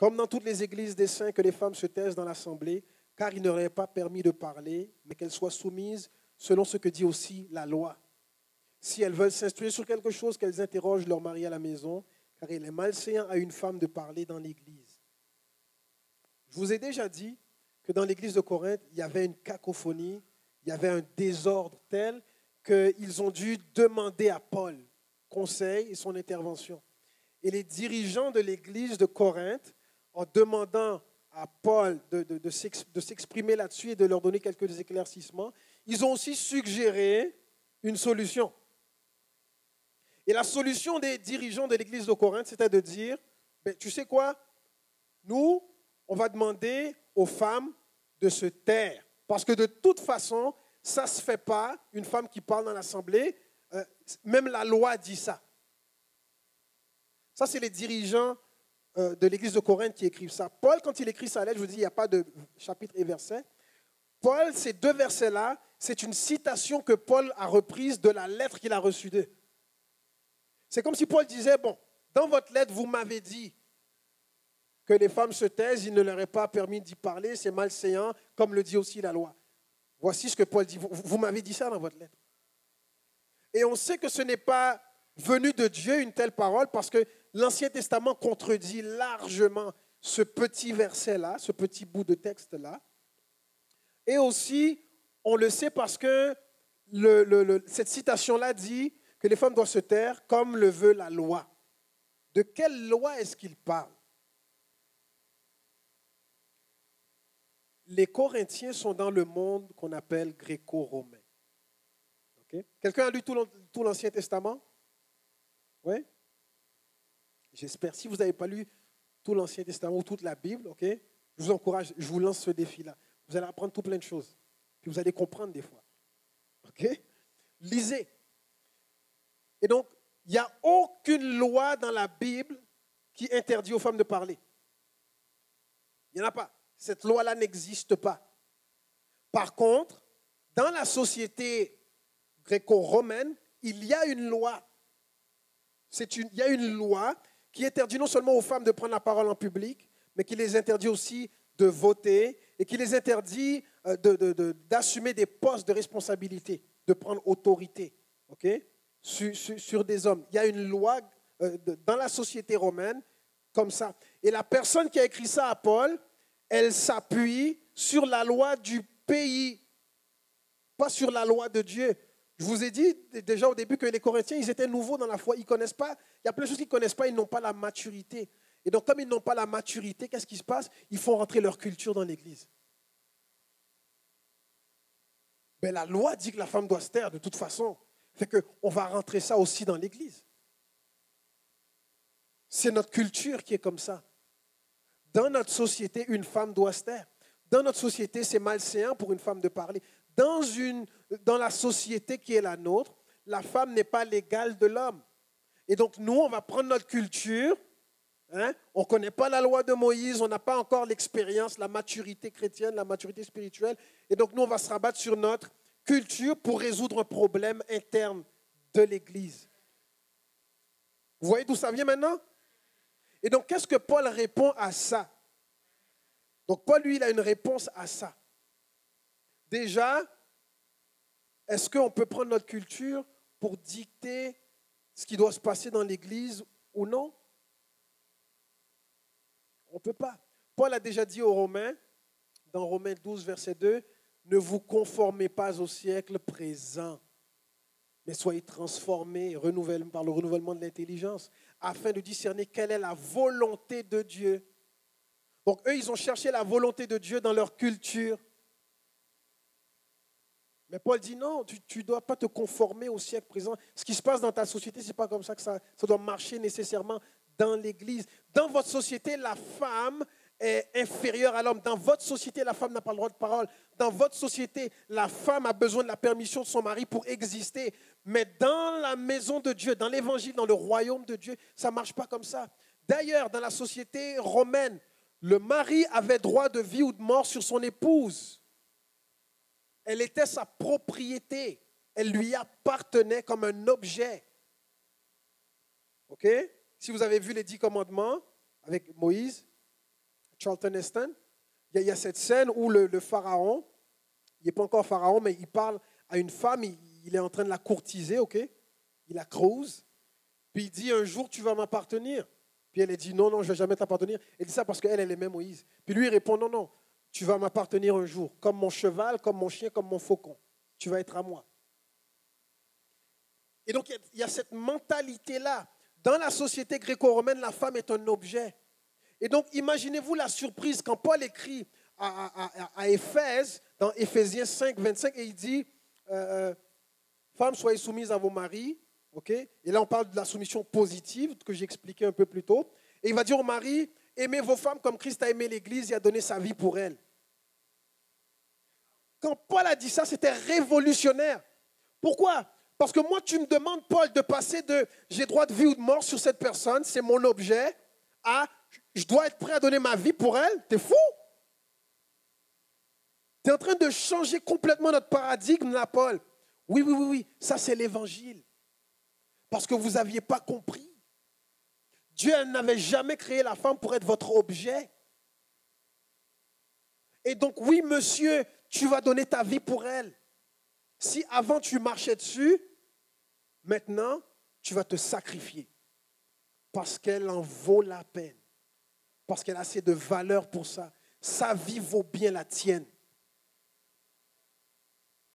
Comme dans toutes les églises des saints, que les femmes se taisent dans l'assemblée, car il ne leur est pas permis de parler, mais qu'elles soient soumises selon ce que dit aussi la loi. Si elles veulent s'instruire sur quelque chose, qu'elles interrogent leur mari à la maison, car il est malséant à une femme de parler dans l'église. Je vous ai déjà dit que dans l'église de Corinthe, il y avait une cacophonie, il y avait un désordre tel qu'ils ont dû demander à Paul conseil et son intervention. Et les dirigeants de l'église de Corinthe, en demandant à Paul de s'exprimer là-dessus et de leur donner quelques éclaircissements, ils ont aussi suggéré une solution. Et la solution des dirigeants de l'église de Corinthe, c'était de dire, tu sais quoi, nous, on va demander aux femmes de se taire. Parce que de toute façon, ça ne se fait pas, une femme qui parle dans l'assemblée, même la loi dit ça. Ça, c'est les dirigeants de l'église de Corinthe qui écrivent ça. Paul, quand il écrit sa lettre, je vous dis, il n'y a pas de chapitre et verset. Paul, ces deux versets-là, c'est une citation que Paul a reprise de la lettre qu'il a reçue d'eux. C'est comme si Paul disait, bon, dans votre lettre, vous m'avez dit que les femmes se taisent, il ne leur est pas permis d'y parler, c'est malséant, comme le dit aussi la loi. Voici ce que Paul dit. Vous m'avez dit ça dans votre lettre. Et on sait que ce n'est pas venu de Dieu une telle parole parce que l'Ancien Testament contredit largement ce petit verset-là, ce petit bout de texte-là. Et aussi, on le sait parce que cette citation-là dit que les femmes doivent se taire comme le veut la loi. De quelle loi est-ce qu'il parle? Les Corinthiens sont dans le monde qu'on appelle gréco-romain. Okay? Quelqu'un a lu tout l'Ancien Testament? Oui? J'espère. Si vous n'avez pas lu tout l'Ancien Testament ou toute la Bible, okay, je vous encourage, je vous lance ce défi-là. Vous allez apprendre tout plein de choses. Puis vous allez comprendre des fois. Okay? Lisez. Et donc, il n'y a aucune loi dans la Bible qui interdit aux femmes de parler. Il n'y en a pas. Cette loi-là n'existe pas. Par contre, dans la société gréco-romaine, il y a une loi. Il y a une loi qui interdit non seulement aux femmes de prendre la parole en public, mais qui les interdit aussi de voter et qui les interdit d'assumer des postes de responsabilité, de prendre autorité, okay, sur des hommes. Il y a une loi dans la société romaine comme ça. Et la personne qui a écrit ça à Paul, elle s'appuie sur la loi du pays, pas sur la loi de Dieu. Je vous ai dit déjà au début que les Corinthiens, ils étaient nouveaux dans la foi. Ils connaissent pas, il y a plein de choses qu'ils ne connaissent pas, ils n'ont pas la maturité. Et donc, comme ils n'ont pas la maturité, qu'est-ce qui se passe? Ils font rentrer leur culture dans l'Église. Mais la loi dit que la femme doit se taire de toute façon. Fait qu'on va rentrer ça aussi dans l'Église. C'est notre culture qui est comme ça. Dans notre société, une femme doit se taire. Dans notre société, c'est malséant pour une femme de parler. Dans la société qui est la nôtre, la femme n'est pas l'égale de l'homme. Et donc, nous, on va prendre notre culture. Hein, on ne connaît pas la loi de Moïse, on n'a pas encore l'expérience, la maturité chrétienne, la maturité spirituelle. Et donc, nous, on va se rabattre sur notre culture pour résoudre un problème interne de l'Église. Vous voyez d'où ça vient maintenant? Et donc, qu'est-ce que Paul répond à ça? Donc, Paul, lui, il a une réponse à ça. Déjà, est-ce qu'on peut prendre notre culture pour dicter ce qui doit se passer dans l'Église ou non? On ne peut pas. Paul a déjà dit aux Romains, dans Romains 12, verset 2, « Ne vous conformez pas au siècle présent, mais soyez transformés par le renouvellement de l'intelligence, afin de discerner quelle est la volonté de Dieu. » Donc, eux, ils ont cherché la volonté de Dieu dans leur culture. Mais Paul dit non, tu ne dois pas te conformer au siècle présent. Ce qui se passe dans ta société, ce n'est pas comme ça que ça doit marcher nécessairement dans l'Église. Dans votre société, la femme est inférieure à l'homme. Dans votre société, la femme n'a pas le droit de parole. Dans votre société, la femme a besoin de la permission de son mari pour exister. Mais dans la maison de Dieu, dans l'Évangile, dans le royaume de Dieu, ça ne marche pas comme ça. D'ailleurs, dans la société romaine, le mari avait droit de vie ou de mort sur son épouse. Elle était sa propriété. Elle lui appartenait comme un objet. OK? Si vous avez vu les 10 commandements avec Moïse, Charlton Heston. Il y a cette scène où le pharaon, il n'est pas encore pharaon, mais il parle à une femme, il est en train de la courtiser, ok? Il la crouse, puis il dit, un jour tu vas m'appartenir. Puis elle dit, non, non, je ne vais jamais t'appartenir. Elle dit ça parce qu'elle aimait Moïse. Puis lui, il répond, non, non, tu vas m'appartenir un jour, comme mon cheval, comme mon chien, comme mon faucon. Tu vas être à moi. Et donc, il y a cette mentalité-là. Dans la société gréco-romaine, la femme est un objet. Et donc, imaginez-vous la surprise quand Paul écrit à Éphèse, dans Éphésiens 5, 25, et il dit, femmes, soyez soumises à vos maris. Okay? Et là, on parle de la soumission positive que j'ai expliqué un peu plus tôt. Et il va dire aux maris, aimez vos femmes comme Christ a aimé l'Église et a donné sa vie pour elle. Quand Paul a dit ça, c'était révolutionnaire. Pourquoi? Parce que moi, tu me demandes, Paul, de passer de j'ai droit de vie ou de mort sur cette personne, c'est mon objet, à je dois être prêt à donner ma vie pour elle. T'es fou? Tu es en train de changer complètement notre paradigme, là, Paul. Oui, oui, oui, oui, ça c'est l'évangile. Parce que vous n'aviez pas compris. Dieu n'avait jamais créé la femme pour être votre objet. Et donc, oui, monsieur, tu vas donner ta vie pour elle. Si avant tu marchais dessus, maintenant, tu vas te sacrifier. Parce qu'elle en vaut la peine. Parce qu'elle a assez de valeur pour ça. Sa vie vaut bien la tienne.